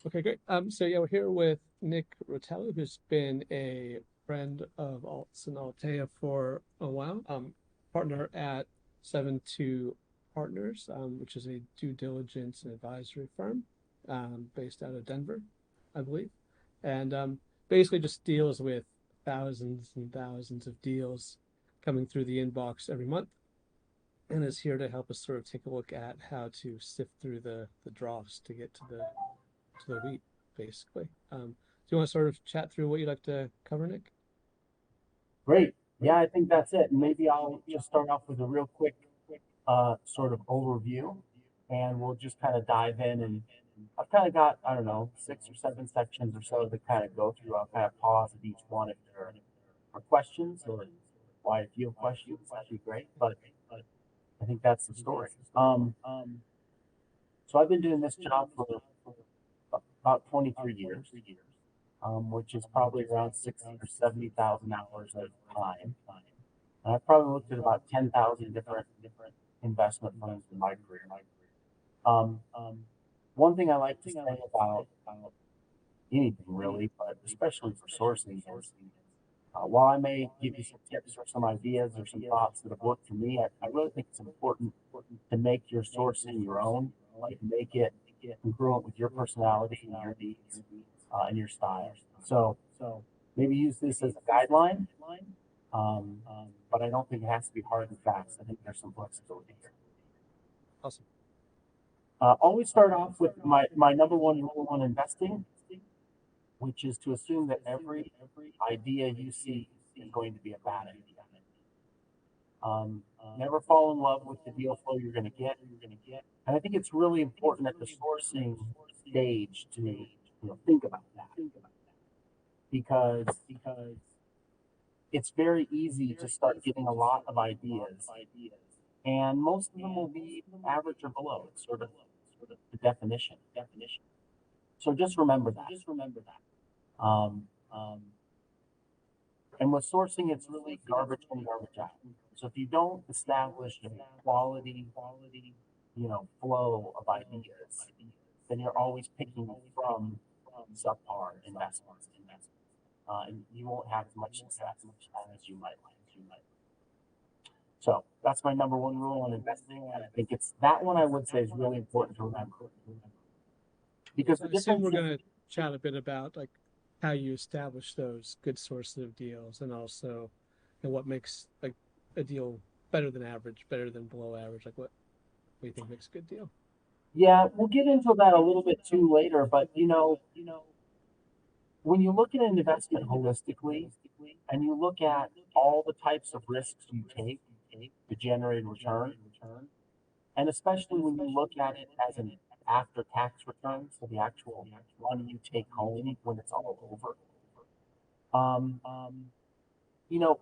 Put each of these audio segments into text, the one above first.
Okay, great. So yeah, we're here with Nick Rotello, who's been a friend of Alts and Altea for a while. Partner at 72 Partners, which is a due diligence and advisory firm, based out of Denver, I believe, and basically just deals with thousands and thousands of deals coming through the inbox every month, and is here to help us sort of take a look at how to sift through the dross to get to the wheat, basically. Do you want to sort of chat through what you'd like to cover, Nick? Great. Yeah, I think that's it. And maybe I'll just start off with a real quick sort of overview, and we'll just kind of dive in. And I've kind of got, I don't know, 6 or 7 sections or so to kind of go through. I'll kind of pause at each one if there are questions, or why if you have questions, that'd be great. But I think that's the story. So I've been doing this job for about 23 years, which is probably around 60 or 70,000 hours of time. And I've probably looked at about 10,000 different investment firms in my career. Um, One thing I like to say about anything really, but especially for sourcing is, while I may give you some tips or some ideas or some thoughts that have worked for me, I really think it's important to make your sourcing your own, like make it congruent with your personality and your needs and your style. So maybe use this as a guideline, um, but I don't think it has to be hard and fast. I think there's some flexibility here. Awesome. Always start off with my number one rule on investing, which is to assume that every idea you see is going to be a bad idea. Never fall in love with the deal flow you're going to get. And I think it's really important at the sourcing stage to think about that because it's very easy to start getting a lot of ideas, and most of them will be average or below. It's sort of the definition. So just remember that. Um, and with sourcing, it's really garbage in, garbage out. So if you don't establish a quality, flow of ideas, then you're always picking from subpar investments, and you won't have as much success as you might like. So that's my number one rule on investing, and I think it's that one I would say is really important to remember because So the I assume difference we're is going to chat a bit about like how you establish those good sources of deals, and also what makes like a deal better than average, better than below average. Like what do you think makes a good deal? yeah, we'll get into that a little bit too later, but when you look at an investment holistically and you look at all the types of risks you take to generate a return, and especially when you look at it as an after tax return, so the actual money you take home when it's all over, um, you know,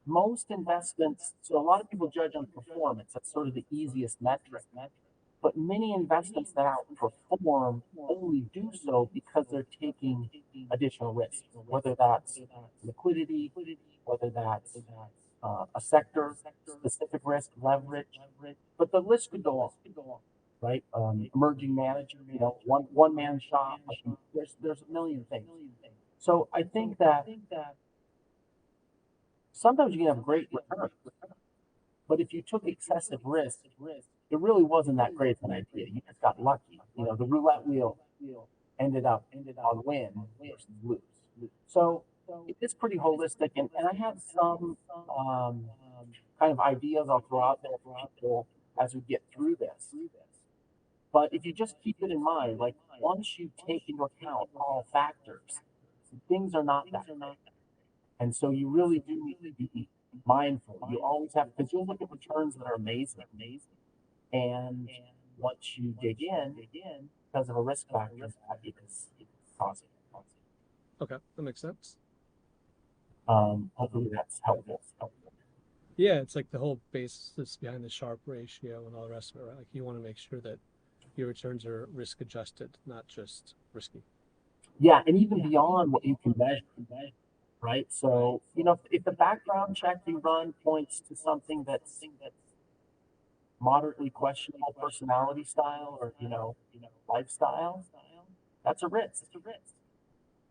most investments, so a lot of people judge on performance. That's sort of the easiest metric. But many investments that outperform only do so because they're taking additional risk, whether that's liquidity, whether that's a sector specific risk, leverage. But the list could go on, right? Emerging manager, one man shop. Like, there's a million things. So I think that sometimes you can have great returns, but if you took excessive risk, it really wasn't that great of an idea. You just got lucky. The roulette wheel ended up on win versus lose. So it is pretty holistic, and I have some um, kind of ideas I'll throw out there for people as we get through this. But if you just keep it in mind, like once you take into account all factors, things are not that great. And so you really do need to be mindful. You always have, because you'll look at returns that are amazing. And once you dig in, because of a risk factor, that is causing it. Okay, that makes sense. Hopefully that's helpful. Yeah, it's like the whole basis behind the Sharp ratio and all the rest of it, right? Like you want to make sure that your returns are risk adjusted, not just risky. Yeah, and even beyond what you can measure, right? So, if the background check you run points to something that's moderately questionable personality style or, lifestyle, That's a risk.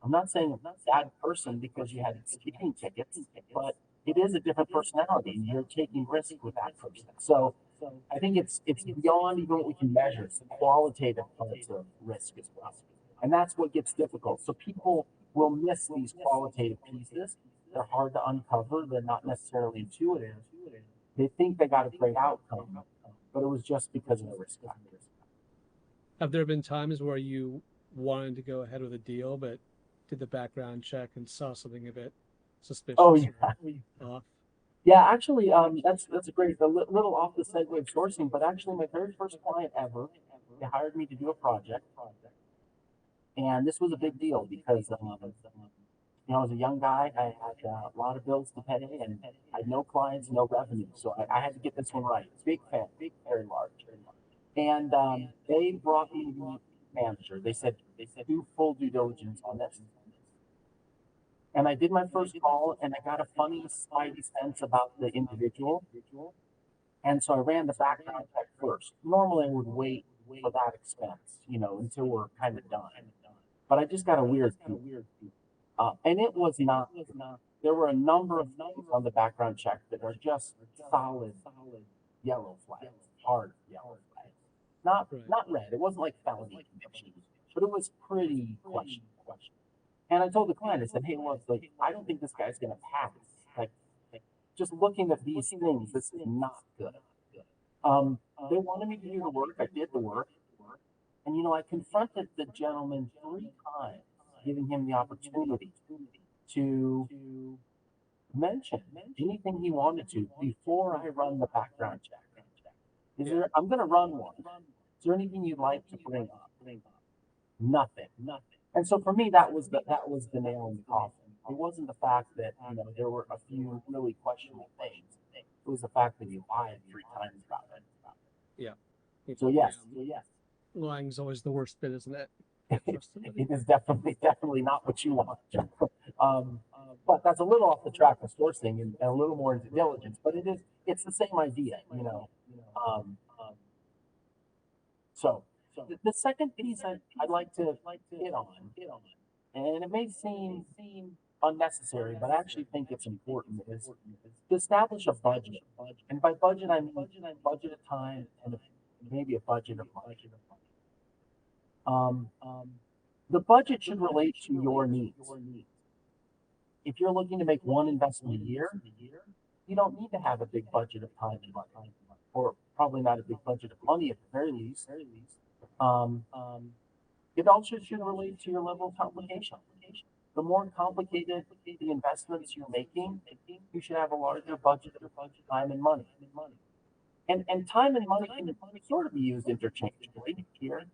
I'm not saying a bad person because you had speeding tickets, but it is a different personality, and you're taking risk with that person. So I think it's beyond even what we can measure. It's the qualitative parts of risk as well, and that's what gets difficult. So people will miss these qualitative pieces. They're hard to uncover. They're not necessarily intuitive. They think they got a great outcome, but it was just because of the risk factors. Have there been times where you wanted to go ahead with a deal, but did the background check and saw something a bit Oh suspicious yeah, or off? yeah. Actually, that's a great a little off the segue of sourcing, but actually my very first client ever, they hired me to do a project, and this was a big deal because I was a young guy. I had a lot of bills to pay, and I had no clients, no revenue. So I had to get this one right. Big fan, big, very large. And they brought me the manager. They said do full due diligence on this. And I did my first call, and I got a funny spidey sense about the individual. And so I ran the background check first. Normally, I would wait for that expense, until we're kind of done. But I just got a weird feeling. And it was not. There were a number of things on the background check that are just solid yellow flags, hard yellow flags. Not Right. not red. It wasn't like felony conviction, but it was pretty questionable. And I told the client, I said, "Hey, look, like I don't think this guy's gonna pass. Like just looking at these things, this is not good." They wanted me to do the work. I did the work, and I confronted the gentleman 3 times, giving him the opportunity to mention anything he wanted to before I run the background check. Yeah. I'm going to run one. Is there anything you'd like to bring up? Nothing. And so for me, that was the nail in the coffin. It wasn't the fact that there were a few really questionable things. It was the fact that he lied 3 times about it. Yeah. So Yeah. yes, Lying's always the worst bit, isn't it? Can't trust somebody. it is definitely not what you want. Um, but that's a little off the track of sourcing and a little more into diligence. But it's the same idea. Um, so the second piece I'd like to hit on, and it may seem unnecessary, but I actually think it's important, is to establish a budget. And by budget, I mean budget of time and maybe a budget of money. Um, the budget should relate to your needs. If you're looking to make one investment a year, you don't need to have a big budget of time and money, or probably not a big budget of money at the very least. Um, it also should relate to your level of complication. The more complicated the investments you're making, you should have a larger budget of time and money. And time and money can sort of be used interchangeably here,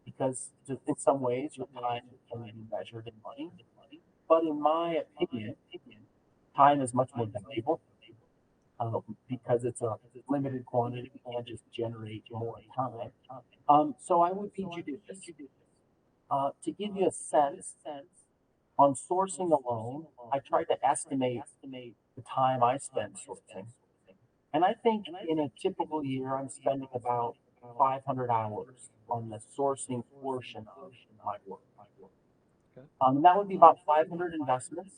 because in some ways your time can be measured in money. But in my opinion, time is much more valuable, because it's a limited quantity and just generate more time. So I would be judicious. To give you a sense on sourcing alone, I tried to estimate the time I spend sourcing. And I think in a typical year, I'm spending about 500 hours on the sourcing portion of my work. Okay. And that would be about 500 investments.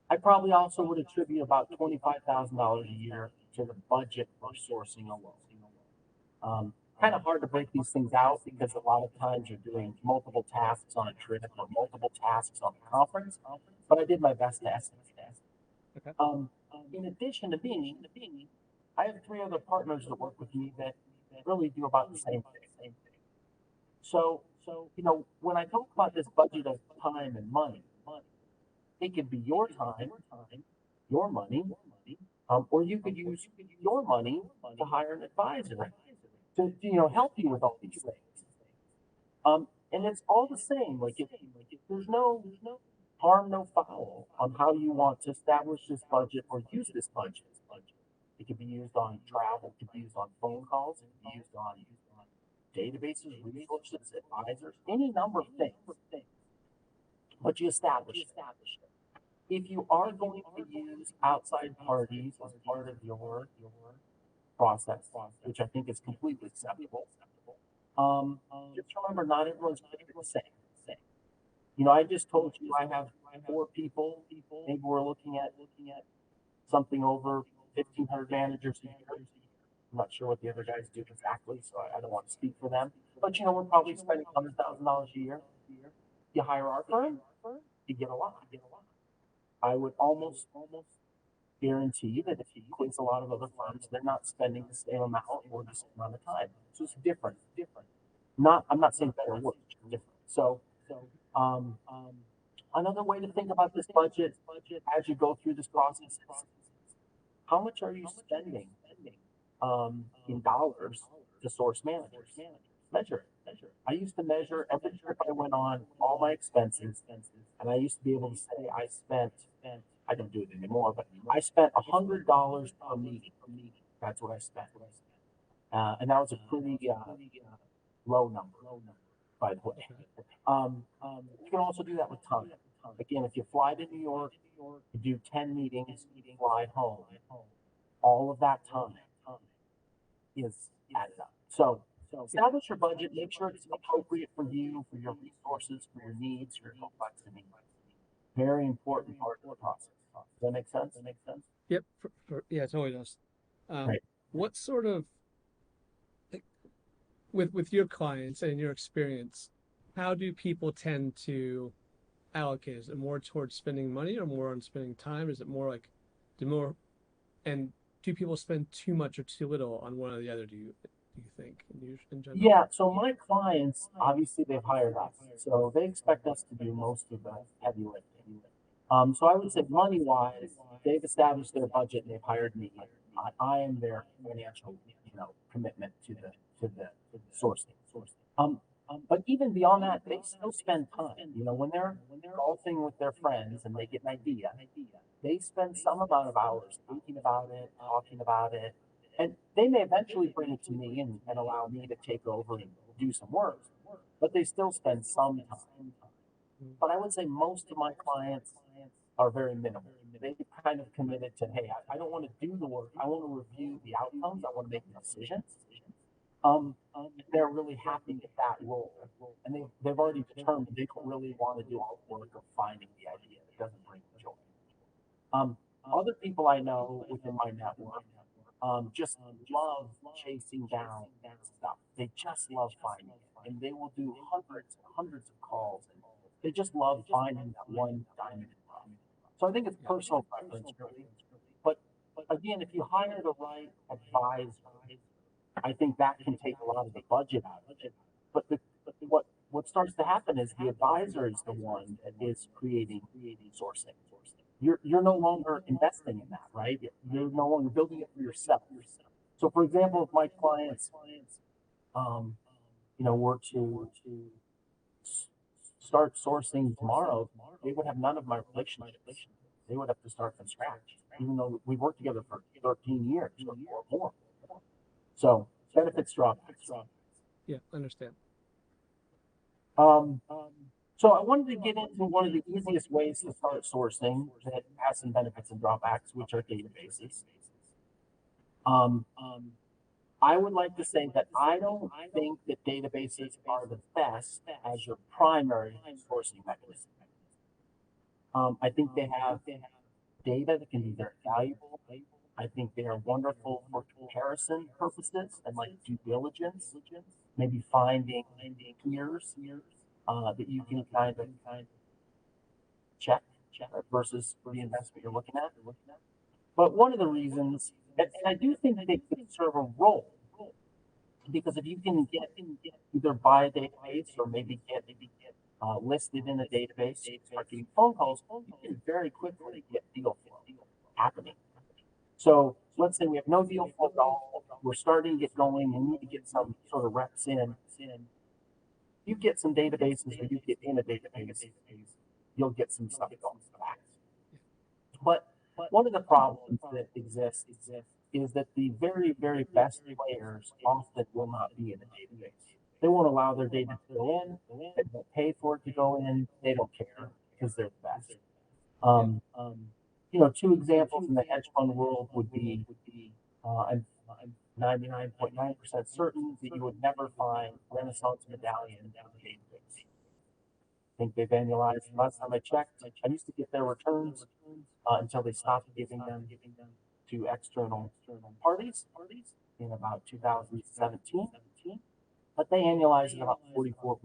I probably also would attribute about $25,000 a year to the budget for sourcing alone. Kind of hard to break these things out because a lot of times you're doing multiple tasks on a trip or multiple tasks on a conference, but I did my best to estimate that. Okay. In addition to me, I have 3 other partners that work with me that really do about the same thing. So, when I talk about this budget of time and money, it could be your time, your money, or you could use your money to hire an advisor to help you with all these things. And it's all the same. Like there's no harm, no foul on how you want to establish this budget or use this budget. It could be used on travel, it could be used on phone calls, it could be used on databases, resources, advisors, any number of things. But you establish it. If you are going to use outside parties as part of your process, which I think is completely acceptable, Just remember, not everyone's created the same. You know, I just told you I have four people. Maybe we're looking at something over 1,500 managers a year. I'm not sure what the other guys do exactly, so I don't want to speak for them. But you know, we're probably spending $100,000 a year. You hire our firm, you get a lot. I would almost guarantee that if you quiz a lot of other firms, they're not spending the same amount or the same amount of time. So it's different. Not, I'm not saying better or worse, just different. So, um, another way to think about this budget as you go through this process is how much are you spending in dollars to source managers? Measure it. I used to measure every trip I went on, all my expenses, and I used to be able to say I spent. I don't do it anymore, but I spent $100 per meeting. That's what I spent, and that was a pretty low number, by the way. You can also do that with time. Again, if you fly to New York, you do 10 meetings, fly home. All of that time is added up. So establish your budget, make sure it's appropriate for you, for your resources, for your needs, your complexity. Very important part of the process. Does that make sense? Yep. Yeah, it totally does. Right. What sort of like, with your clients and your experience, how do people tend to allocate? Is it more towards spending money or more on spending time? Is it more like do more and do people spend too much or too little on one or the other, do you think in general? Yeah, so my clients, obviously they've hired us. So they expect us to do most of the heavy lifting. So I would say money wise, they've established their budget and they've hired me. I am their financial, commitment to the sourcing. Um, but even beyond that, they still spend time. You know, when they're golfing with their friends and they get an idea, they spend some amount of hours thinking about it, talking about it, and they may eventually bring it to me and allow me to take over and do some work. But they still spend some time. But I would say most of my clients are very minimal. They kind of committed to, hey, I don't want to do the work. I want to review the outcomes. I want to make decisions. They're really happy with that role. And they've already determined they don't really want to do all the work of finding the idea. It doesn't bring them joy. Um, Other people I know within my network just love chasing down stuff. They just love finding it. And they will do hundreds and hundreds of calls. And they just love finding that one diamond in the rough. So I think it's personal preference, really. But again, if you hire the right advisor, I think that can take a lot of the budget out of it. But what starts to happen is the advisor is the one that is creating sourcing. You're no longer investing in that, right? You're no longer building it for yourself. So, for example, if my clients, um, were to start sourcing tomorrow, they would have none of my relationships. They would have to start from scratch, even though we've worked together for 13 years or more. So benefits drawbacks. Yeah, understand. Um, so I wanted to get into one of the easiest ways to start sourcing that has some benefits and drawbacks, which are databases. Um, I would like to say that I don't think that databases are the best as your primary sourcing mechanism. I think they have data that can be very valuable. I think they are wonderful for comparison purposes and like due diligence, maybe finding peers that you can kind of check versus the investment you're looking at. But one of the reasons, and I do think they could serve a role, because if you can get either buy a database or maybe get listed in a database, start getting phone calls, you can very quickly get deal flow happening. So let's say we have no deal flow at all. We're starting to get going. We need to get some sort of reps in. You get some databases, or you get in a database, you'll get some stuff going fast. But one of the problems that exists is that the very, very best players often will not be in the database. They won't allow their data to go in. They won't pay for it to go in. They don't care because they're the best. Yeah. Two examples in the hedge fund world would be, I'm 99.9% certain that you would never find Renaissance medallion in the database. I think they've annualized. Last time I checked, I used to get their returns until they stopped giving them to external parties in about 2017. But they annualize at about 44%,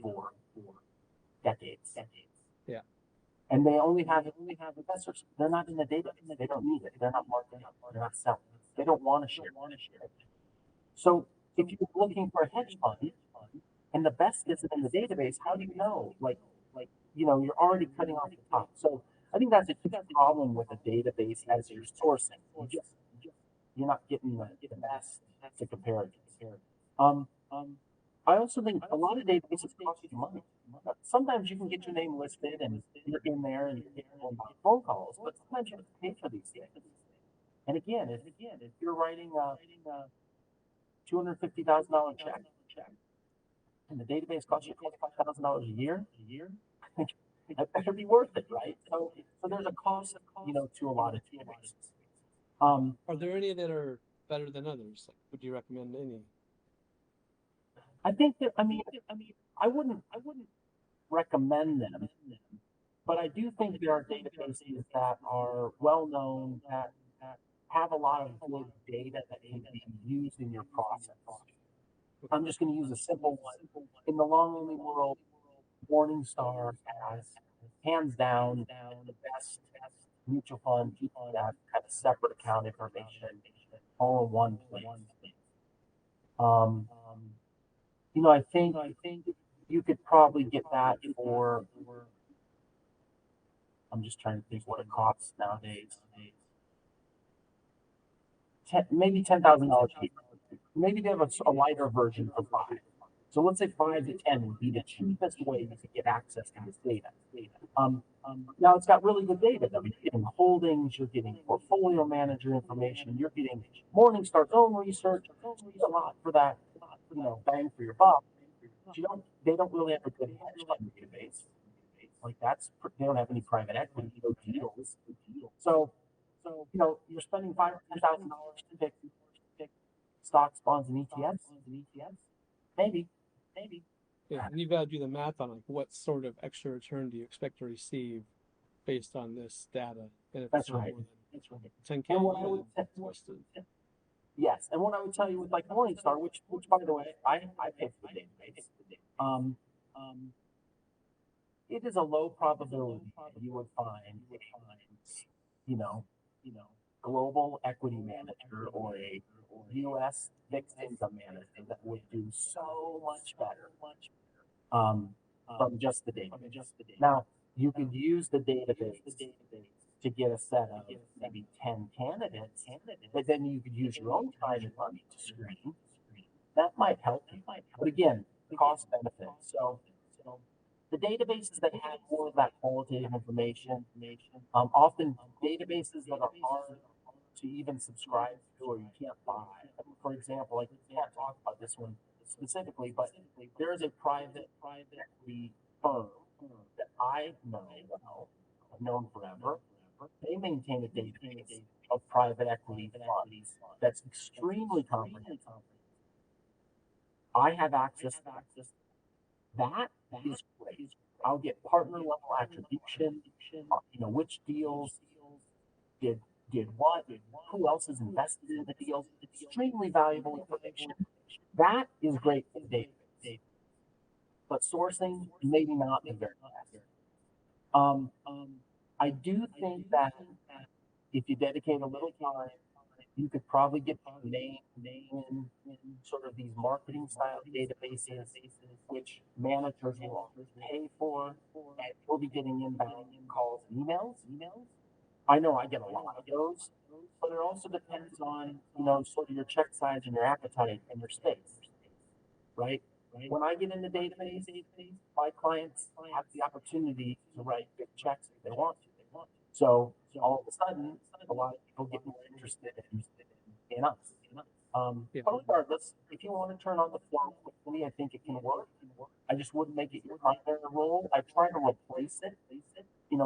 for decades. Yeah. And they only have investors. They're not in the database. They don't need it. They're not marketing. They're not selling. They don't want to share. So if you're looking for a hedge fund and the best isn't in the database, how do you know? You're already cutting off the top. So I think that's a huge problem with a database as you're sourcing. You're not getting the best to compare it to. Um, I also think a lot of databases cost you money. Sometimes you can get your name listed and you're in there and you're getting phone calls, but sometimes you have to pay for these things. And again, if you're writing a $250,000 check and the database costs you $25,000 a year, that better be worth it, right? So there's a cost, to a lot of databases. Are there any that are better than others? Like, would you recommend any? I think that I wouldn't recommend them, but I do think there are databases that are well known that have a lot of good data that can be used in your process. I'm just going to use a simple one. In the long only world, Morningstar has hands down the best mutual fund that have separate account information all in one place. Um, I think you could probably get that for. I'm just trying to think what it costs nowadays. Maybe $10,000 cheaper. Maybe they have a lighter version for 5. So let's say 5 to 10 would be the cheapest way you could get access to this data. Now it's got really good data though. You're getting holdings, you're getting portfolio manager information, you're getting Morningstar's own research. A lot for that, bang for your buck. But they don't really have a good hedge fund database. Like they don't have any private equity, no deals. So, you're spending $5,000 to pick stocks, bonds, and ETFs. Maybe. Yeah, and you've got to do the math on like what sort of extra return do you expect to receive based on this data, and if it's That's not right. more than 10K, And what I then would it's wasted. yes, and what I would tell you with like Morningstar, which by the way, I pay for the database. Um, it is a low probability that you would find you know, global equity manager or a U.S. fixed income manager that would do so much better from just the database. Now, you could use the database to get a set of maybe 10 candidates, but then you could use your own time and money to screen. That might help you. But again, cost benefit. So the databases that have more of that qualitative information, often databases that are hard to even subscribe to or you can't buy. For example, I can't talk about this one specifically, but there is a private equity firm that I know well, I've known forever. They maintain a database of private equity funds that's extremely comprehensive. I have access to that. That is great. I'll get partner level attribution, which deals did what, who else is invested in the deals. Extremely valuable information. That is great for the database. But sourcing, maybe not the very best. Um, I do think that if you dedicate a little time, you could probably get your name in sort of these marketing style databases, which managers will pay for, and you'll be getting inbound calls and emails. I know I get a lot of those, but it also depends on, sort of your check size and your appetite and your space, right? When I get in the database, my clients have the opportunity to write big checks if they want to. So all of a sudden, a lot of people get more interested in us. Yeah. But regardless, if you want to turn on the flow quickly, I think it can work. I just wouldn't make it your primary role. I try to replace it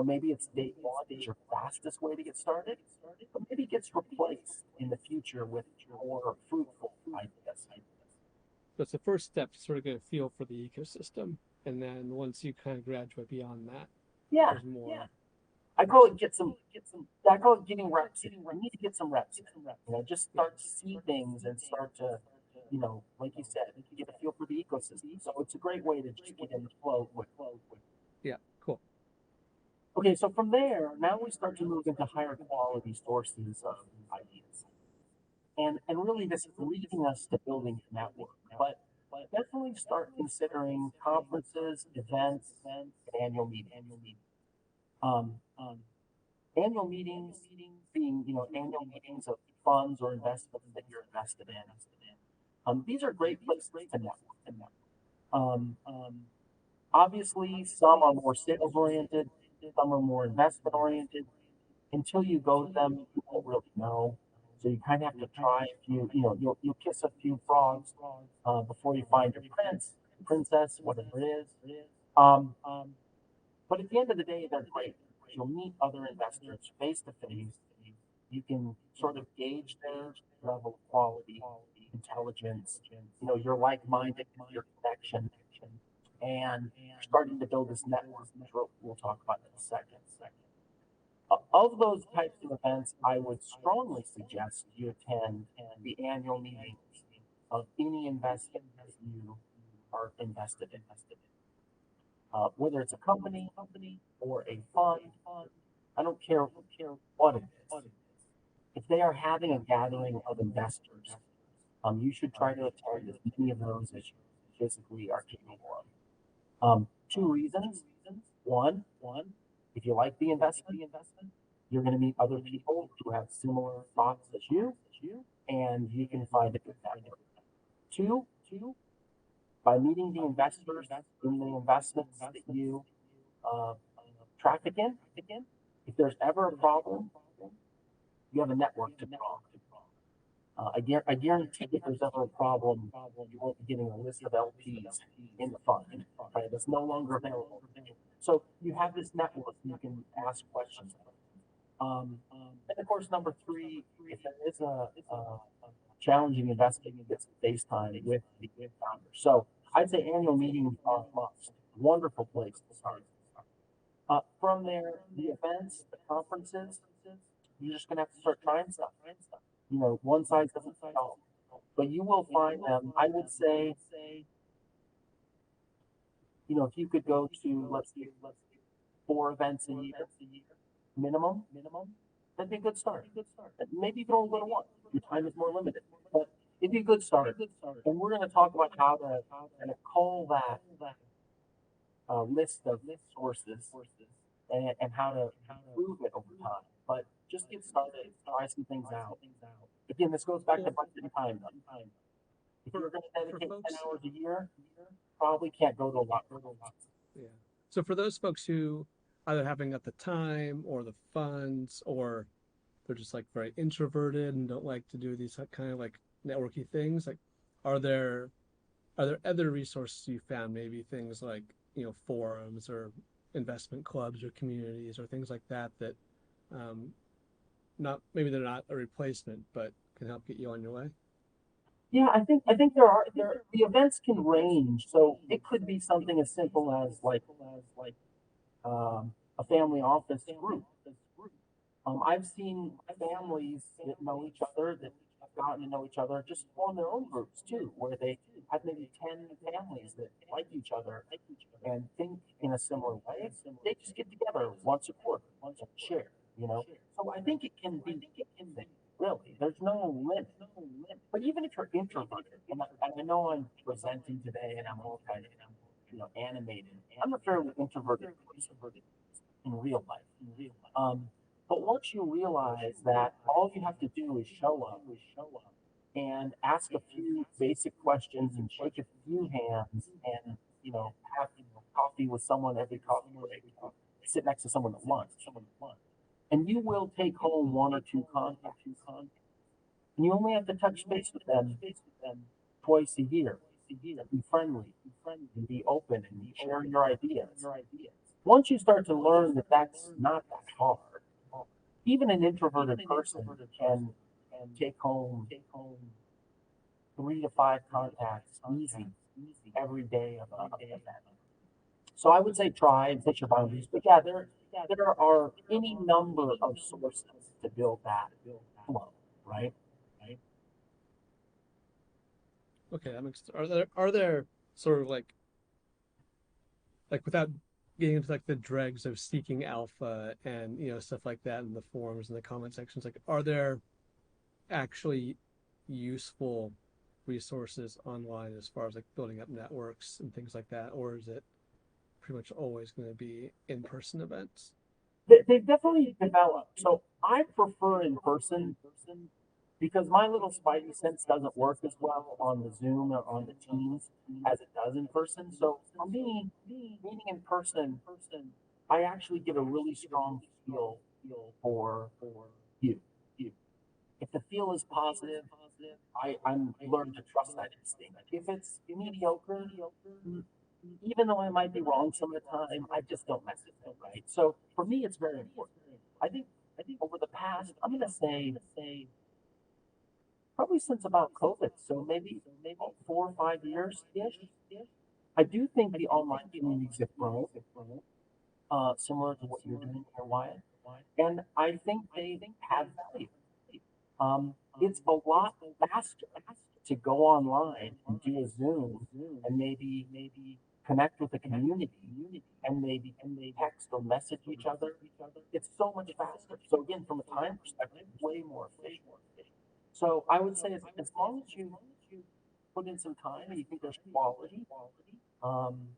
maybe it's day one is your fastest way to get started, but maybe it gets replaced in the future with more fruitful ideas. So it's the first step to sort of get a feel for the ecosystem. And then once you kind of graduate beyond that, Yeah, there's more. yeah. I call it I call it getting reps in. You need to get some reps in. Just start to see things and start to, like you said, get a feel for the ecosystem. So it's a great way to just get in the flow with. Yeah, cool. Okay, so from there, now we start to move into higher quality sources of ideas. And really this is leading us to building a network. But definitely start considering conferences, events, and annual meetings. Um, Annual meetings being, annual meetings of funds or investments that you're invested in. These are great places to network. Um, Obviously, some are more sales oriented, some are more investment oriented. Until you go to them, you won't really know. So you kind of have to try a few, you'll kiss a few frogs before you find your princess, whatever it is. Um, but at the end of the day, they're great. You'll meet other investors face to face. You can sort of gauge their level of quality, intelligence, your like-minded, your connection, and starting to build this network, which we'll talk about in a second. Of those types of events, I would strongly suggest you attend the annual meetings of any investment that you are invested in. Whether it's a company or a fund, I don't care what it is. If they are having a gathering of investors, you should try to attend as many of those as you physically are capable of. Two reasons. One, if you like the investment, you're going to meet other people who have similar thoughts as you, and you can find a good network. Two, by meeting the investors in the investments that you uh, traffic in, if there's ever a problem, you have a network to call. I guarantee if there's ever a problem, you won't be getting a list of LPs in the fund, right? That's no longer available. So you have this network you can ask questions. And of course, number three, if there is a challenging investing, get some face time with the founder. So I'd say annual meetings are a must. Wonderful place to start. From there, the events, the conferences, you're just gonna have to start trying stuff. One size doesn't fit all, but you will find them. I would say, if you could go to let's say 4 events a year minimum, that'd be a good start. Maybe you can only go to one. Your time is more limited, but it'd be a good start. And we're going to talk about how to kind of call that list of sources and how to improve it over time. But just get started, try some things out. Again, this goes back to budgeting time. If you're going to dedicate 10 hours a year, probably can't go to a lot. Yeah. So for those folks who either haven't got the time or the funds, or they're just like very introverted and don't like to do these kind of like networky things, like are there other resources you found, maybe things like forums or investment clubs or communities or things like that that um, not maybe they're not a replacement but can help get you on your way? Yeah, I think the events can range. So it could be something as simple as a family office group. I've seen families that know each other that have gotten to know each other just form their own groups too, where they have maybe 10 families that like each other and think in a similar way. They just get together once a quarter, once a share. So I think it can be anything, really. There's no limit. But even if you're introverted, and I know I'm presenting today and I'm all kind of, animated. I'm a fairly introverted person in real life. Um, but once you realize that all you have to do is show up and ask a few basic questions and shake a few hands and, have coffee with someone every coffee break, sit next to someone at lunch, and you will take home one or two contacts. And you only have to touch base with them twice a year. Be friendly and be open and share your ideas. once you start to learn that that's not that hard, even an introverted person can take home 3 to 5 contacts easy every day of the event. So I would say try and push your boundaries. But yeah, there are any number of sources to build that flow, right? Okay, that makes. Are there sort of like without getting into like the dregs of seeking alpha and stuff like that in the forums and the comment sections, like are there actually useful resources online as far as like building up networks and things like that, or is it pretty much always going to be in-person events? They definitely develop. So I prefer in person because my little spidey sense doesn't work as well on the Zoom or on the Teams as it does in person. So for me, meeting in person, I actually get a really strong feel for you. If the feel is positive, I'm learned to trust that instinct. If it's mediocre, even though I might be wrong some of the time, I just don't mess with it, right? So for me, it's very important. I think over the past, I'm gonna say probably since about COVID, so maybe 4 or 5 years ish. I do think the online communities have grown, similar to what you're doing here, Wyatt, and I think they have value. It's a lot faster to go online and do a Zoom and maybe connect with the community and maybe text or message each other. It's so much faster. So again, from a time perspective, way more efficient. So I would say as long as you put in some time and you think there's quality, um,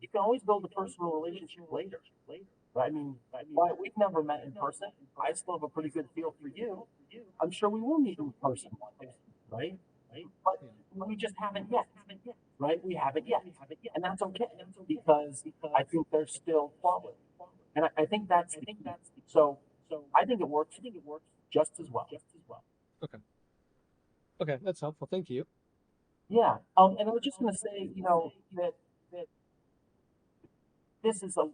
you can always build a personal relationship later. Right? I mean, but we've never met in person. I still have a pretty good feel for you. I'm sure we will meet in person one day, right? But Yeah. we just haven't yet, right? We haven't yet, and that's okay because I think there's still quality, and I think that's the key. So I think it works just as well. Okay. Okay, that's helpful. Thank you. Yeah. And I was just going to say, that this is a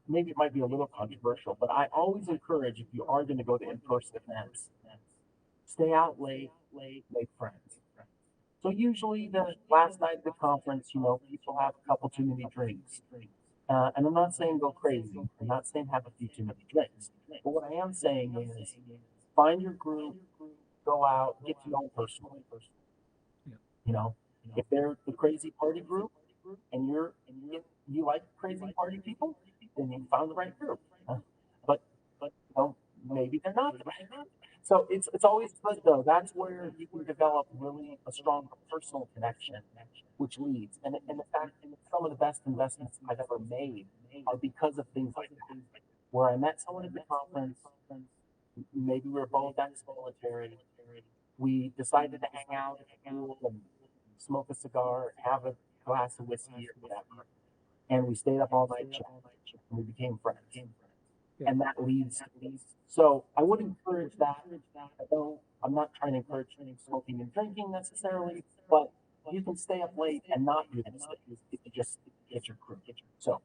maybe it might be a little controversial, but I always encourage if you are going to go to in-person events, stay out late, make friends. So usually the last night of the conference, people have a couple too many drinks. And I'm not saying go crazy. I'm not saying have a few too many drinks. But what I am saying is find your group, go out, get to know them personally. Yeah. You know, if they're the crazy party group and you like crazy party people, then you found the right group. Huh? But maybe they're not the right group. So it's always good though. That's where you can develop really a strong personal connection, which leads. And in fact, some of the best investments I've ever made are because of things like that, where I met someone at the conference. Maybe we were both ex-military. We decided to hang out at the pool and smoke a cigar and have a glass of whiskey or whatever. And we stayed up all night chatting and we became friends. Yeah. And that leads to these. So I would encourage that. I'm not trying to encourage smoking and drinking necessarily, but you can stay up late and not do these things if you just get your crew. So,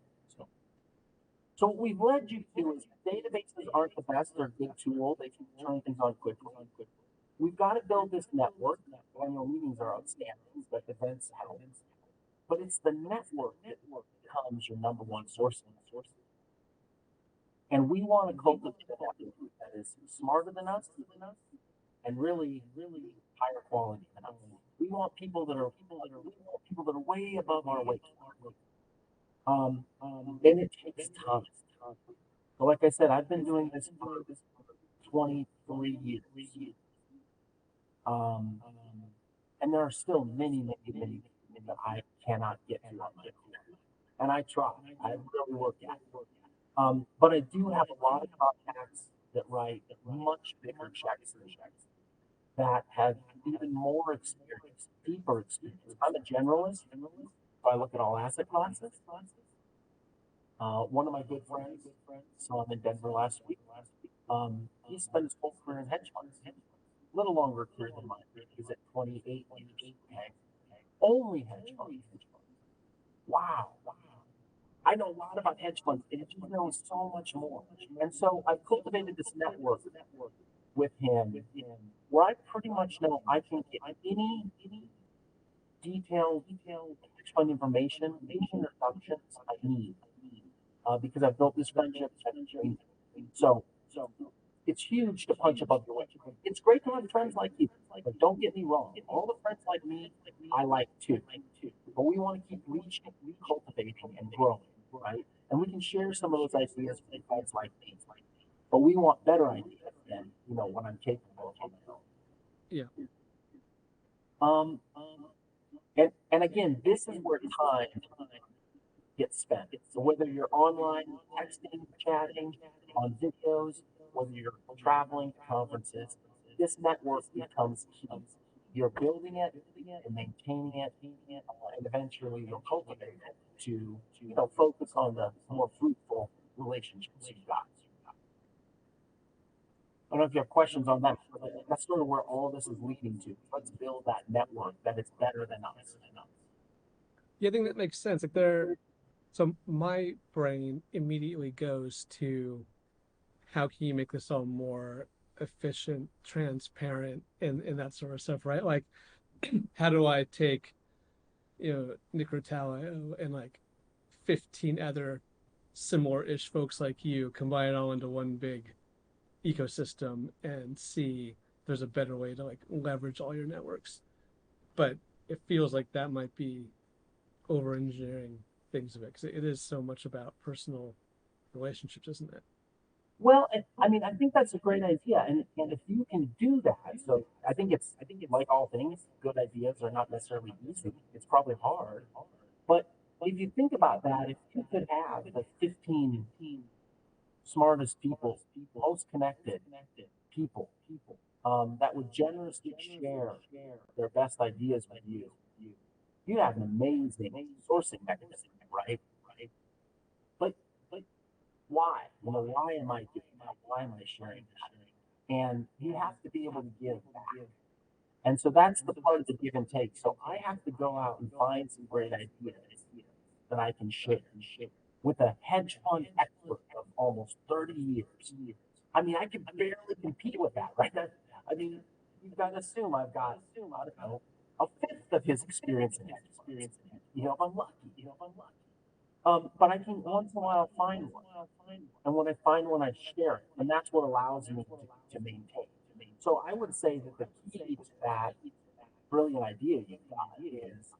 so what we've led you to is databases aren't the best. They're a good tool. They can turn things on quickly. We've got to build this network. Annual meetings are outstanding, but events help. But it's the network that becomes your number one source. And we want to cultivate a network that is smarter than us and really higher quality than us. We want people that are way above our weight. And it takes time. So like I said, I've been doing this for 23 years. Um, and there are still many that I cannot get to on my own. And I try. I really work at it. But I do have a lot of contacts that write much bigger checks than checks that have even more experience, deeper experience. I'm a generalist. So I look at all asset classes. One of my good friends, saw him in Denver last week. He spent his whole career in hedge funds. A little longer career than mine. He's at 28 years. Okay. Only hedge funds. Wow. I know a lot about hedge funds, and he knows so much more. And so I've cultivated this network with him where I pretty much know I can get any detailed hedge fund information, any introductions I need, because I've built this friendship. So it's huge to punch above your weight. It's great to have friends like you, but don't get me wrong. All the friends like me, I like too. But we want to keep reaching, cultivating, and growing, right? And we can share some of those ideas with friends like me. But we want better ideas than what I'm capable of. Yeah. Um, and again, this is where time gets spent. So whether you're online, texting, chatting, on videos, whether you're traveling to conferences, this network becomes key. You're building it and maintaining it, and eventually you'll cultivate it to focus on the more fruitful relationships you've got. I don't know if you have questions on that, but that's sort of where all this is leading to. Let's build that network that is better than us. Yeah, I think that makes sense. Like there, so my brain immediately goes to how can you make this all more efficient, transparent, and that sort of stuff, right? Like, how do I take, Nick Rotello and like 15 other similar-ish folks like you, combine it all into one big ecosystem and see there's a better way to like leverage all your networks. But it feels like that might be over engineering things of it because it is so much about personal relationships, isn't it? Well, I mean, I think that's a great idea, and if you can do that, so I think it's like all things, good ideas are not necessarily easy. It's probably hard, but if you think about that, if you could have the 15 smartest people, most connected people, that would generously share their best ideas with you, you'd have an amazing sourcing mechanism, right? But why? Why am I doing that? Why am I sharing that? And you have to be able to give back. And so that's the part of the give and take. So I have to go out and find some great ideas that I can share with a hedge fund expert of almost 30 years. I mean, I can barely compete with that, right? I mean, you've got to assume I've got, I don't know, a fifth of his experience in hedge funds. If I'm lucky. But I can once in a while find one. And when I find one, I share it. And that's what allows me to maintain. So I would say that the key to that brilliant idea you've got is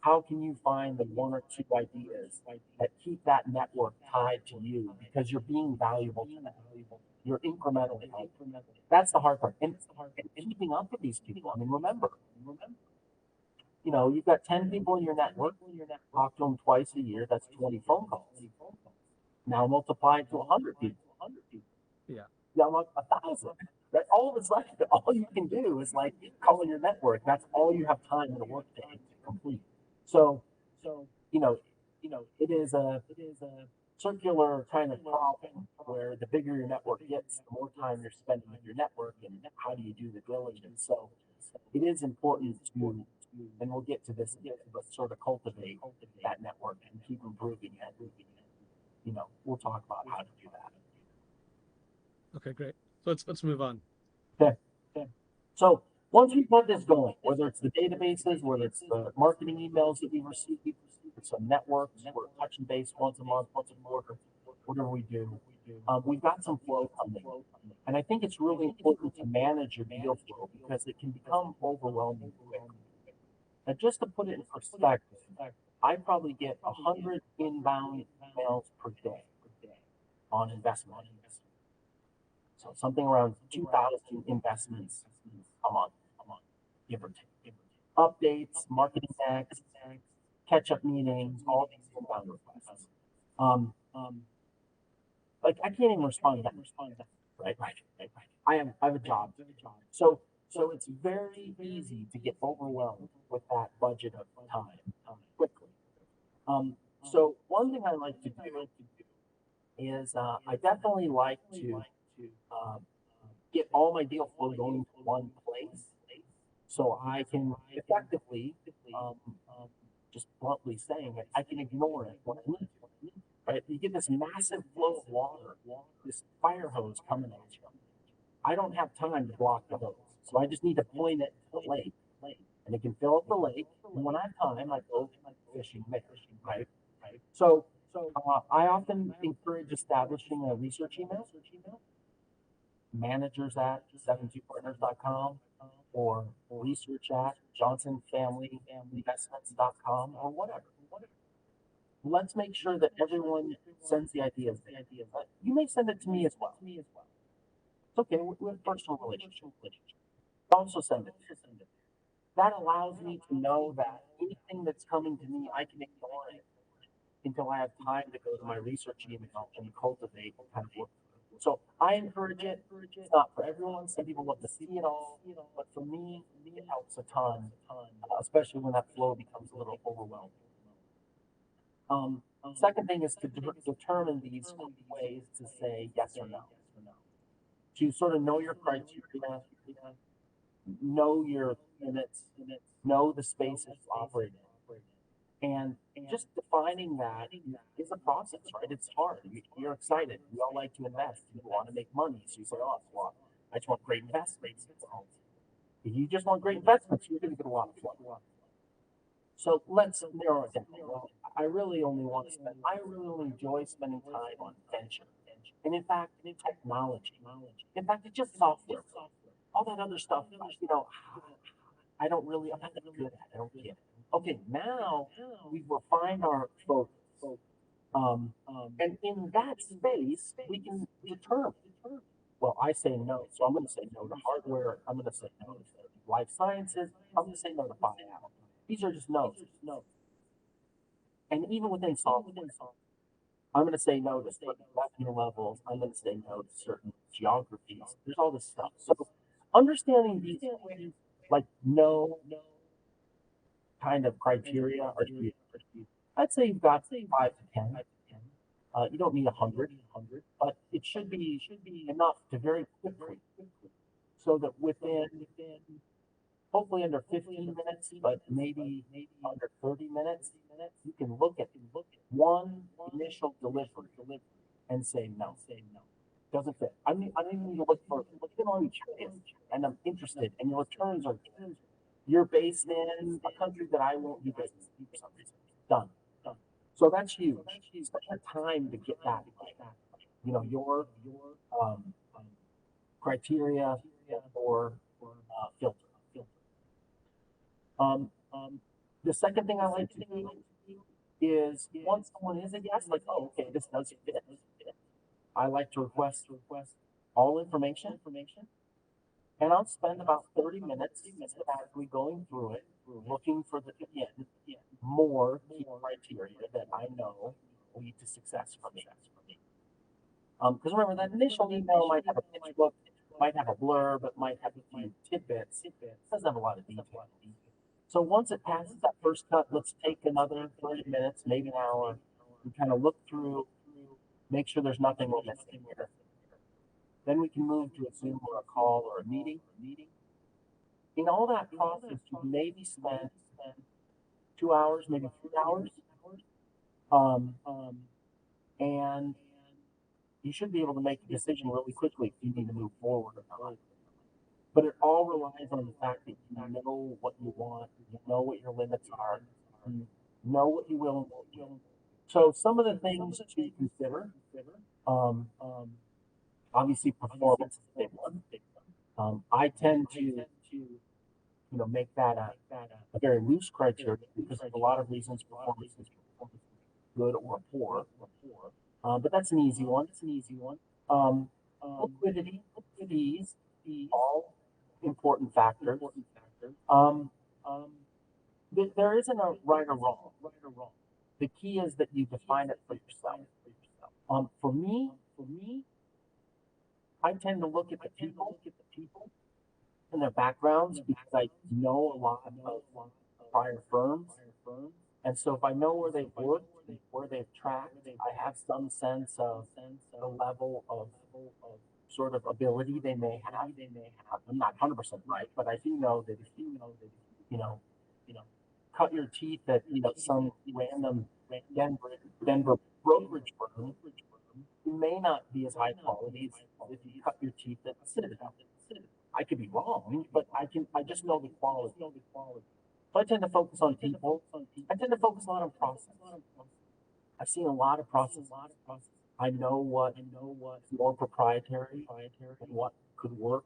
how can you find the one or two ideas that keep that network tied to you because you're being valuable to them. You're incrementally helping. That's the hard part. And keeping up with these people. I mean, remember, you've got 10 people in your network, talk to them twice a year, that's 20 phone calls. Now multiply it to 100 people. Yeah. Yeah, like 1,000. That all of a sudden, all you can do is like call in your network. That's all you have time in a workday to complete. So, you know, it is a circular kind of problem where the bigger your network gets, the more time you're spending with your network, and how do you do the diligence? So, it is important to, and we'll get to this again, but sort of cultivate that network and keep improving it. We'll talk about how to do that. Okay, great. So let's move on. Okay. So once we've got this going, whether it's the databases, whether it's the marketing emails that we receive, some networks, we're touching base once a month, once a quarter, whatever we do, we've got some flow coming. And I think it's really important to manage your deal flow because it can become overwhelming quickly. Now, just to put it in perspective, I probably get 100 inbound emails per day on investment. So something around 2,000 investments a month, give or take. Updates, marketing decks, catch-up meetings, all these inbound requests. Um, like I can't even respond to that. Right. I have a job. So it's very easy to get overwhelmed with that budget of time quickly. So one thing I like to do is I definitely like to uh, get all my deal flow going to one place so I can effectively um, just bluntly saying it, I can ignore it when I need to. Right? You get this massive flow of water, this fire hose coming at you. I don't have time to block the hose, so I just need to point it to the lake, and it can fill up the lake. And when I have time, I go fishing there. Right? So I often encourage establishing a research email, managers at 72partners.com or research at johnsonfamilyinvestments.com or whatever. Let's make sure that everyone sends the ideas there. You may send it to me as well. It's okay. We have personal relationship. Also send it. That allows me to know that anything that's coming to me, I can ignore it until I have time to go to my research email and cultivate and kind of work. So I encourage it. It's not for everyone. Some people love to see it all, but for me, it helps a ton, especially when that flow becomes a little overwhelming. Second thing is to determine these ways to say yes or no. To sort of know your criteria, know your limits, know the spaces you operate in. And just defining that is a process, right? It's hard. You're excited. We all like to invest. You want to make money. So you say, oh, well, I just want great investments. If you just want great investments, you're going to get a lot of flow. So let's narrow it down. Well, I really only enjoy spending time on venture. And in fact, technology. In fact, it's just software. All that other stuff, I don't really, I'm not that good at it. I don't get it. Okay, now we've refined our focus. And in that space, we can determine. Well, I say no, so I'm going to say no to hardware. I'm going to say no to life sciences. I'm going to say no to buyout. These are just no's. And even within software, I'm going to say no to certain revenue levels. I'm going to say no to certain geographies. There's all this stuff. So understanding these like no kind of criteria are key. I'd say you've got 5 to 10. You don't need 100, but it should be enough to very quickly, so that within hopefully under 15 minutes, but maybe under 30 minutes, you can look at one initial delivery and say no. Doesn't fit. I don't need to look for on each and I'm interested, and your returns are good. You're based in a country that I won't do business in for some reason. Done. So that's huge. Spend the time to get that right. Your um, criteria or filter. Um, the second thing I like to do is once someone is a guest, like, oh, okay, this does fit. I like to request all information, and I'll spend about 30 minutes systematically going through it, looking for again, more key criteria that I know lead to success for me. Because remember, that initial email might have a pitch book, might have a blurb, it might have a few tidbits. It doesn't have a lot of detail. So once it passes that first cut, let's take another 30 minutes, maybe an hour, and kind of look through, make sure there's nothing we're missing here. Then we can move to a Zoom or a call or a meeting. In all that process, you maybe spend 2 hours, maybe 3 hours, um, and you should be able to make a decision really quickly if you need to move forward or not. But it all relies on the fact that you know what you want, you know what your limits are, you know what you will and won't do. So some of the things to consider, um, obviously performance is a big one. I tend to make that a very loose criteria because there's a lot of reasons performance is good or poor. But that's an easy one. Um, liquidity, fees, all important factors. Um, there isn't a right or wrong. The key is that you define it for yourself. For me, I tend to look at the people and their backgrounds because I know a lot of prior firms. And so if I know where they've worked, where they've tracked, I have some sense of the level of sort of ability they may have. I'm not 100% right, but I do know that if you know, cut your teeth at some random Denver Denver brokerage firm, you may not be as high quality as if you cut your teeth at Citadel. I could be wrong, but I just know the quality. So I tend to focus on people. I tend to focus a lot on process. I've seen a lot of processes. I know what is more proprietary and what could work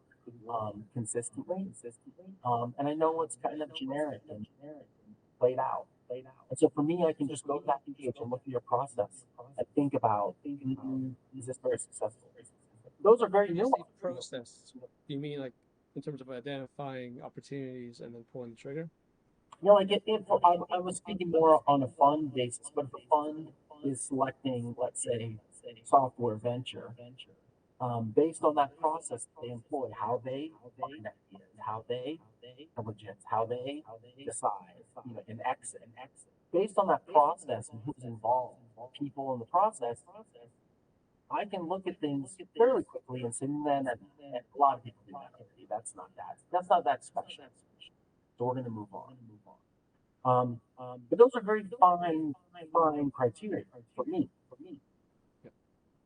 consistently. And I know what's kind of generic and laid out. And so for me, I can just go to that page and look at your process and think about, is this very successful? Those are very When you say nuanced. process, do you mean like in terms of identifying opportunities and then pulling the trigger? Like I was speaking more on a fund basis, but if a fund is selecting, let's say, software venture, based on that process that they employ, how they find ideas, how they diligence, how they decide, an exit. Based on that process and who's involved, people in the process, I can look at things fairly quickly and say, man, and a lot of people do that already. That's not that special. So we're going to move on. But those are very fine criteria for me. Yeah.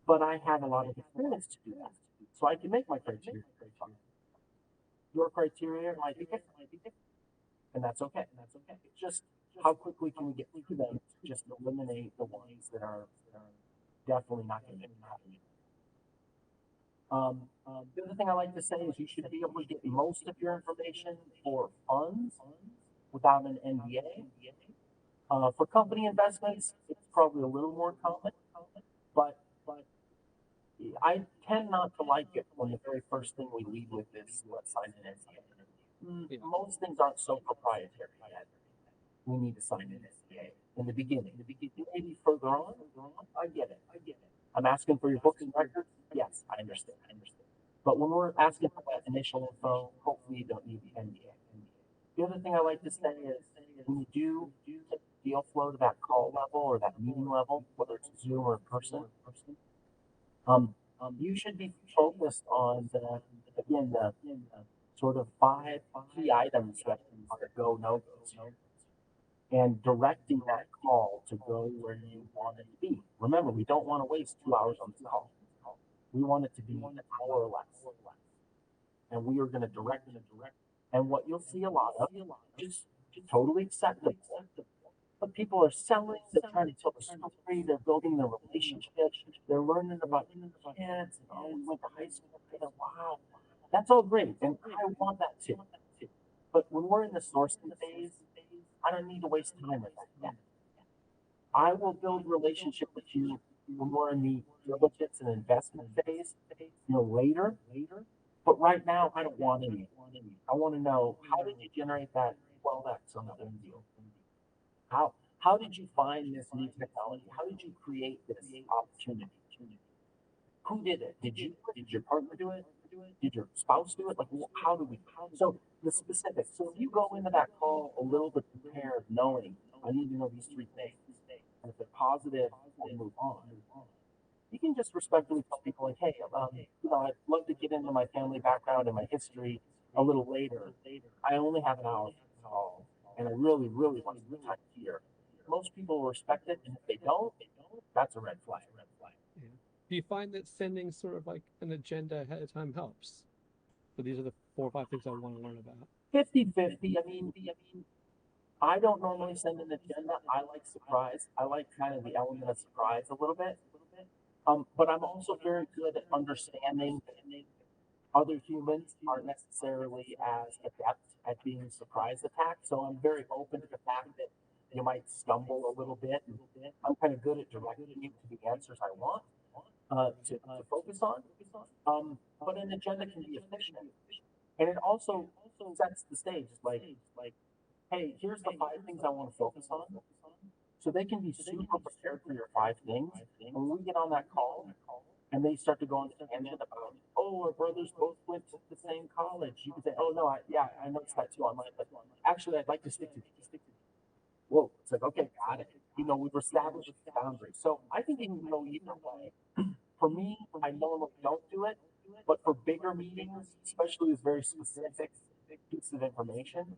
But I have a lot of experience to do that. So I can make my criteria very fine. Your criteria might be different, and that's okay. It's just how quickly can we get through them to just eliminate the ones that are definitely not going to happen. The other thing I like to say is you should be able to get most of your information for funds without an NDA. For company investments, it's probably a little more common, but I tend not to like it when the very first thing we lead with is let's sign an NDA. Yeah. Most things aren't so proprietary yet. We need to sign an NDA in the beginning. Maybe further on, I get it. I'm asking for your books and records. Yes, I understand. But when we're asking for that initial info, hopefully you don't need the NDA. The other thing I like to say is when you do get deal flow to that call level or that meeting level, whether it's Zoom or in person, you should be focused on the sort of five key items that are go no goes and directing that call to go where you want it to be. Remember, we don't want to waste 2 hours on this call. We want it to be an hour or less, and we are going to direct it. And what you'll see a lot of, just totally acceptable. But people are selling, they're trying to tell the story, they're building their relationships, they're learning about kids, and oh, we went to high school together, wow. That's all great, and I want that too. But when we're in the sourcing phase, I don't need to waste time with that yet. I will build relationship with you when we're in the diligence and investment phase, later. But right now, I don't want any. I want to know, how did you generate that 12x on the home deal? How did you find this new technology? How did you create this opportunity? Who did it? Did you? Did your partner do it? Did your spouse do it? Like, how do we? So the specifics. So if you go into that call a little bit prepared, knowing I need to know these three things, and if they're positive, we move on. You can just respectfully tell people like, hey, I'd love to get into my family background and my history a little later. I only have an hour to call, and I really, really want to time here. Most people will respect it, and if they don't, that's a red flag. Yeah. Do you find that sending sort of like an agenda ahead of time helps? So these are the 4 or 5 things I want to learn about. 50-50. I don't normally send an agenda. I like surprise. I like kind of the element of surprise a little bit. But I'm also very good at understanding that other humans aren't necessarily as adept at being surprise attacked. So I'm very open to the fact that you might stumble a little bit. And I'm kind of good at directing you to the answers I want to focus on. But an agenda can be efficient. And it also sets the stage. Like, hey, here's the 5 things I want to focus on. So they can be super prepared for your 5 things. And when we get on that call and they start to go on the tangent about, oh, our brothers both went to the same college, you can say, oh, no, I noticed that too online. But actually, I'd like to stick to these. Whoa, it's like, okay, got it. We've established the boundaries. So I think it can go either way. For me, I normally don't do it, but for bigger meetings, especially with very specific pieces of information,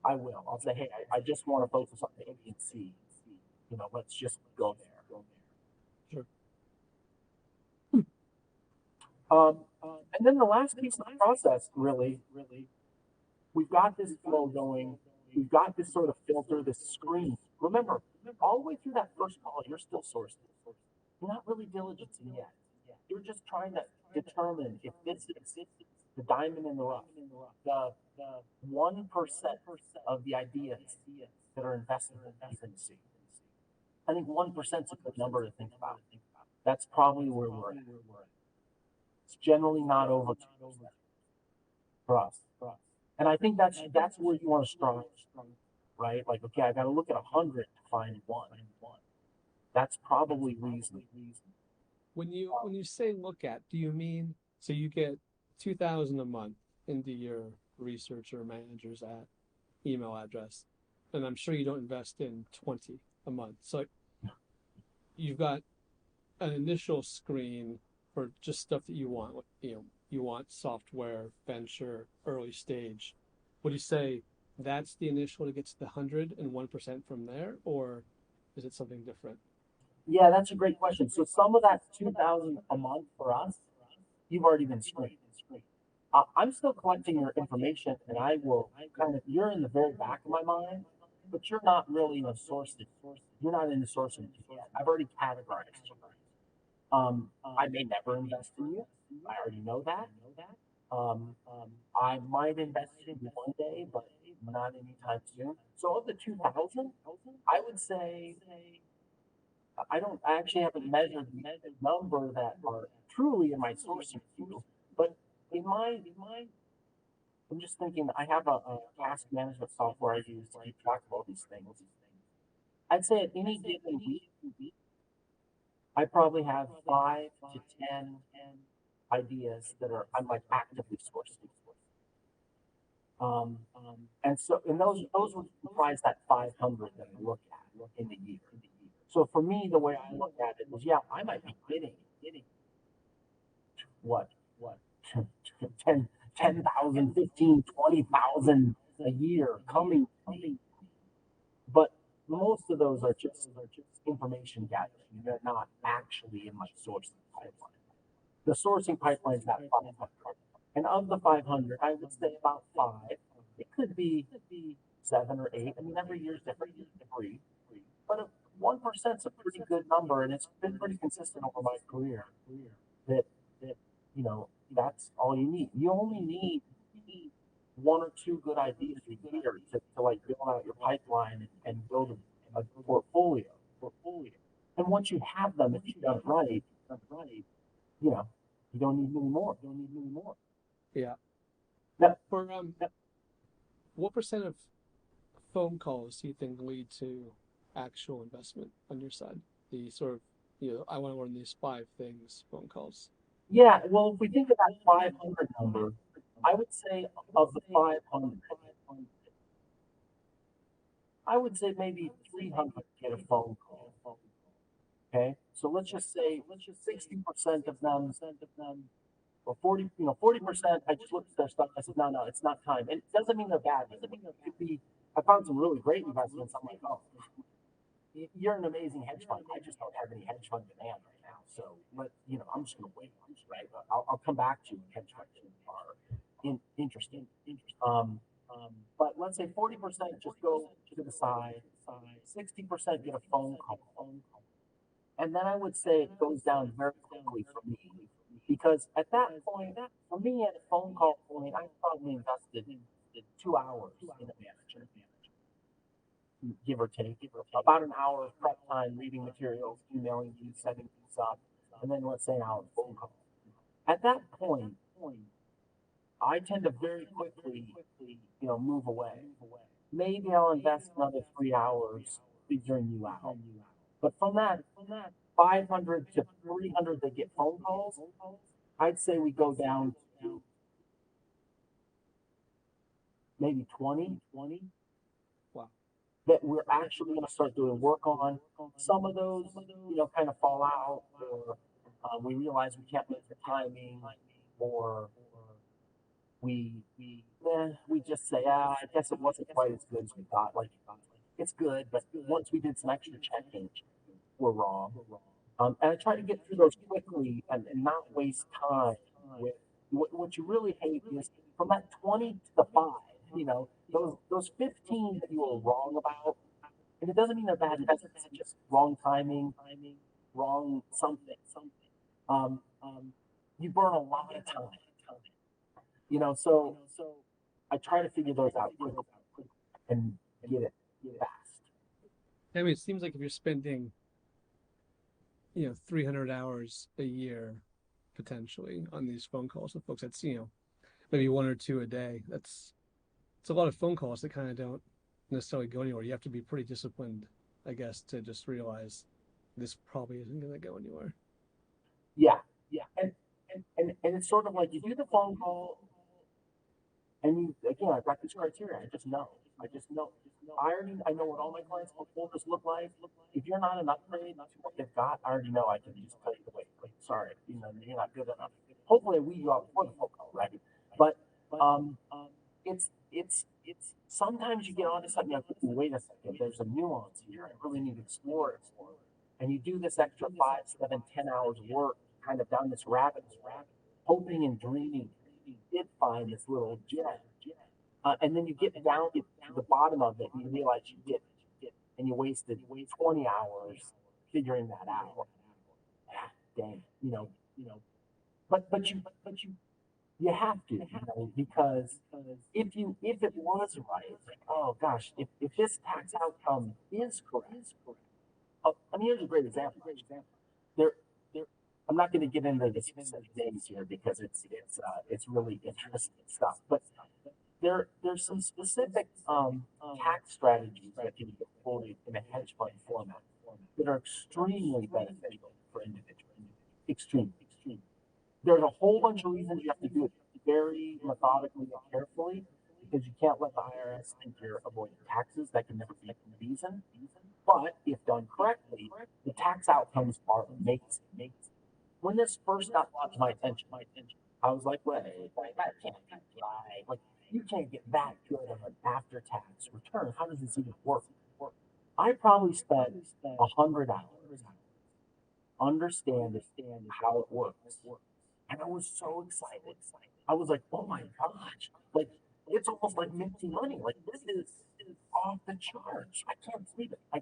I will. I'll say, hey, I just want to focus on A, B, and C. Let's just go there. Sure. And then the last piece of the process, really, we've got this flow going. We've got this sort of filter, this screen. Remember, all the way through that first call, you're still sourcing. You're not really diligencing yet. You're just trying to determine if this is the diamond in the rough, the 1% of the ideas that are invested in C. I think 1% is a good number to think about. That's probably where we're at. It's generally not over 2% for us. And I think that's where you want to strive, right? Like, okay, I got to look at 100 to find one. That's probably reasonable. When you say look at, do you mean so you get 2,000 a month into your researcher manager's at email address, and I'm sure you don't invest in 20 a month. So you've got an initial screen for just stuff that you want. You want software, venture, early stage. Would you say that's the initial to get to the 101% from there, or is it something different? Yeah, that's a great question. So some of that 2,000 a month for us, you've already been screened. I'm still collecting your information, and I will you're in the very back of my mind, but you're not really in a sourcing. You're not in the sourcing yet. I've already categorized you. I may never invest in you. I already know that. Um, I might invest in you one day, but not anytime soon. So of the 2,000, I would say I actually haven't measured the number that are truly in my sourcing queue, but in my I'm just thinking I have a task management software I use to keep track of all these things. I'd say at any given week, I probably have 5 to 10 ideas that are I'm like actively sourcing. Um, and those would comprise that 500 that I look at in the year. So for me, the way I look at it is, yeah, I might be getting what 10, 10,000, 15, 20,000 a year coming, but most of those are just information gathering. They're not actually in my sourcing pipeline. The sourcing pipeline is at 500. And of the 500, I would say about five. It could be 7 or 8. I mean, every year is different. Three, but 1% is a pretty good number, and it's been pretty consistent over my career. That that's all you need. You only need one or two good ideas a year to like build out your pipeline and build a portfolio. And once you have them, if you've done it right, you know, you don't need many more. Yeah. Now, For what percent of phone calls do you think lead to actual investment on your side? The sort of, I want to learn these 5 things phone calls. yeah, well, if we think of that 500 number, I would say of the 500, I would say maybe 300 get a phone call. Okay, so let's just say 60% of them, or 40%. I just looked at their stuff. I said, no, it's not time. And it doesn't mean they're bad. It could be. I found some really great investments. I'm like, oh, you're an amazing hedge fund. I just don't have any hedge fund demand right now. So I'm just going to wait, right? I'll come back to you when hedge funds are interesting. Um, but let's say 40% just go to the side. 60% get a phone call. And then I would say it goes down very quickly for me. Because at that point, for me, at a phone call point, I probably invested 2 hours in a manager, give or take. About an hour of prep time, reading materials, emailing you, setting things up, and then let's say an hour of phone call. At that point, I tend to very quickly, move away. Maybe I'll invest another 3 hours figuring you out. But from that 500 to 300 that get phone calls, I'd say we go down to maybe 20 Wow. that we're actually going to start doing work on. Some of those, kind of fall out, or we realize we can't make the timing, or we just say, ah, I guess it wasn't quite as good as we thought. Like, it's good, but once we did some extra checking, we're wrong. And I try to get through those quickly and not waste time with what you really hate is from that 20 to the 5, those 15 that you were wrong about. And it doesn't mean they're bad. It doesn't, it's just wrong timing, wrong something. Um, you burn a lot of time, so I try to figure those out quickly and get it fast. I mean, it seems like if you're spending, 300 hours a year potentially on these phone calls with folks, that's, maybe one or two a day. It's a lot of phone calls that kind of don't necessarily go anywhere. You have to be pretty disciplined, I guess, to just realize this probably isn't going to go anywhere. Yeah, yeah. And it's sort of like you do the phone call, and again, I've got this criteria. I know what all my clients' portfolios look like. If you're not an upgrade to what they've got, I already know I can just tell you, wait, sorry, you're not good enough. Hopefully, I weed you out before the phone call, right? But um, it's sometimes you get onto something like, wait a second, there's a nuance here. I really need to explore it. And you do this extra 5, 7, 10 hours of work, kind of down this rabbit hole, hoping and dreaming you did find this little gem. And then you get down to the bottom of it and you realize you did it. And you wasted 20 hours figuring that out. Ah, dang, but you have to, because if it was right, like, oh gosh, if this tax outcome is correct, I mean, here's a great example. There, I'm not going to get into the specific names here because it's really interesting stuff. But there's some specific tax strategies that can be deployed in a hedge fund format that are extremely beneficial for individuals. Extremely. There's a whole bunch of reasons you have to do it very methodically and carefully because you can't let the IRS think you're avoiding taxes. That can never be a reason. But if done correctly, the tax outcomes are amazing. When this first got brought to my attention, I was like, wait, that can't be right. Like, you can't get that good of an after tax return. How does this even work? I probably spent 100 hours understanding how it works. And I was so excited. I was like, oh my gosh. Like, it's almost like minty money. Like, this is off the charts. I can't believe it. I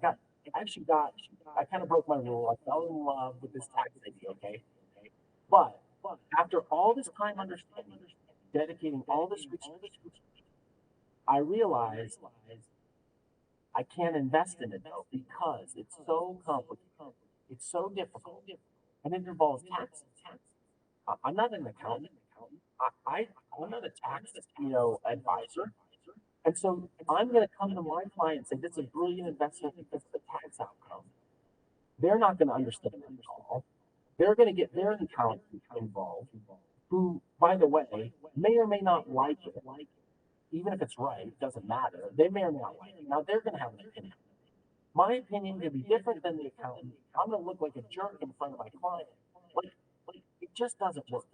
kind of broke my rule. I fell in love with this tax idea, okay? But after all this time understanding, dedicating all this research, I realized I can't invest in it though because it's so complicated. It's so difficult. And it involves taxes. I'm not an accountant. I'm not a tax, advisor. And so I'm going to come to my client and say, this is a brilliant investment because of the tax outcome. They're not going to understand it at all. They're going to get their accountant involved, who, by the way, may or may not like it. Even if it's right, it doesn't matter. They may or may not like it. Now they're going to have an opinion. My opinion could be different than the accountant. I'm going to look like a jerk in front of my client. It just doesn't work,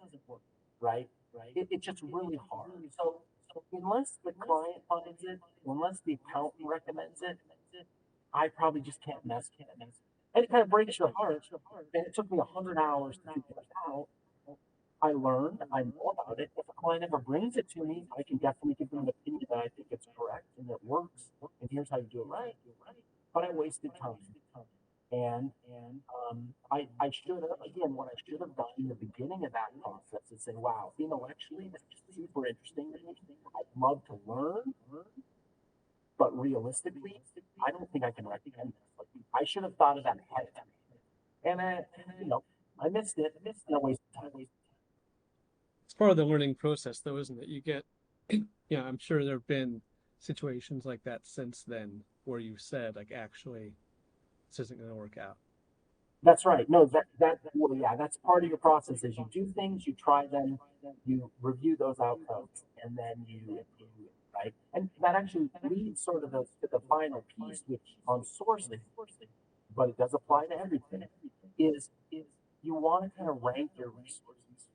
right? It's just really hard. So unless the client finds it, unless the accountant recommends it, I probably just can't mess with it. And it kind of breaks your heart. And it took me 100 hours to figure it out. I learned, I know about it. If a client ever brings it to me, I can definitely give them an opinion that I think it's correct and it works. And here's how you do it right. But I wasted time. And I should have, again, what I should have done in the beginning of that process is say, wow, intellectually, this is super interesting to me. I'd love to learn, but realistically, I don't think I can recommend this. Like, I should have thought of that ahead of time. And, I missed it. And I wasted time. It's part of the learning process, though, isn't it? You get, I'm sure there have been situations like that since then where you've said, like, actually, this isn't going to work out. That's right. No, well, yeah, that's part of your process. Is you do things, you try them, you review those outcomes, and then right? And that actually leads sort of to the final piece, which on sourcing, but it does apply to everything, is you want to kind of rank your resources.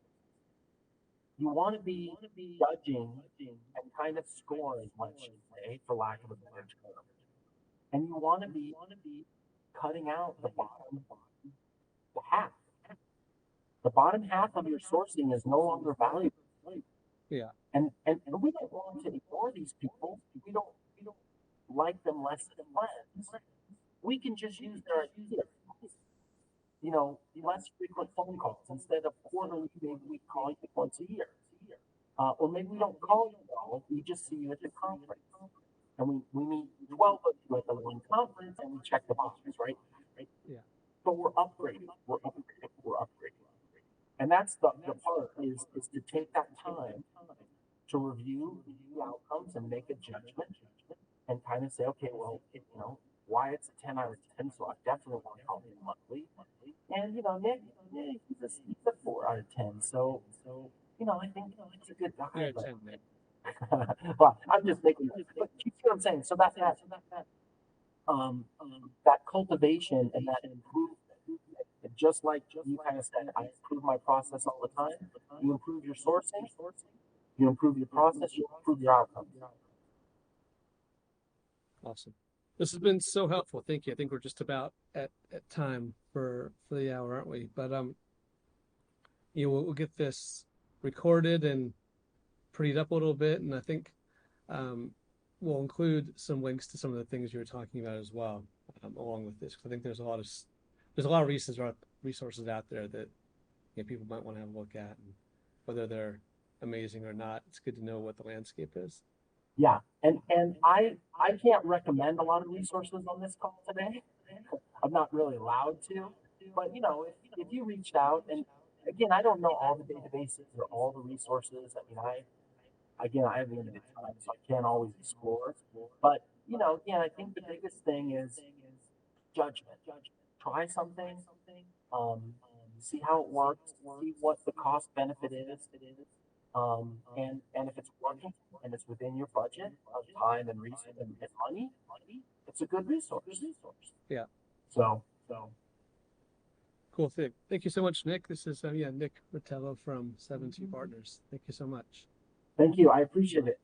you want to be judging and kind of scoring, let's just say, for lack of a better term. And you want to be cutting out the bottom half. The bottom half of your sourcing is no longer valuable. Yeah. And we don't want to ignore these people. We don't like them less than friends. We can just use their ideas. Less frequent phone calls instead of quarterly. Maybe we call you once a year, or maybe we don't call you at all. We just see you at the conference, and we meet 12 of you at the one conference, and we check the boxes, right? Yeah. But we're upgrading. We're upgrading. We're upgrading. And that's the part is to take that time to review the outcomes and make a judgment and kind of say, okay, well, Wyatt's a 10 out of 10, so I definitely want to call him monthly. And, Nick, he's a 4 out of 10. So, I think he's a good guy. You're a But 10, Nick. well, I'm just making, but you see what I'm saying? So um, that cultivation and that improvement, just like you kind of said, I improve my process all the time. You improve your sourcing, you improve your process, you improve your outcomes. Awesome. This has been so helpful. Thank you. I think we're just about at time for the hour, aren't we? But we'll get this recorded and prettied up a little bit, and I think um, we'll include some links to some of the things you were talking about as well, along with this. Because I think there's a lot of resources out there that people might want to have a look at, and whether they're amazing or not, it's good to know what the landscape is. Yeah, and I can't recommend a lot of resources on this call today. I'm not really allowed to, but if you reached out, and again, I don't know all the databases or all the resources. I mean, I have limited time, so I can't always explore. But again, I think the biggest thing is judgment. Try something, um, see how it works, see what the cost benefit is, and if it's working and it's within your budget of time and resource and money, it's a good resource. Yeah. So Cool thing. Thank you so much, Nick. This is Nick Rotello from 72 Partners. Thank you so much. thank you. I appreciate it.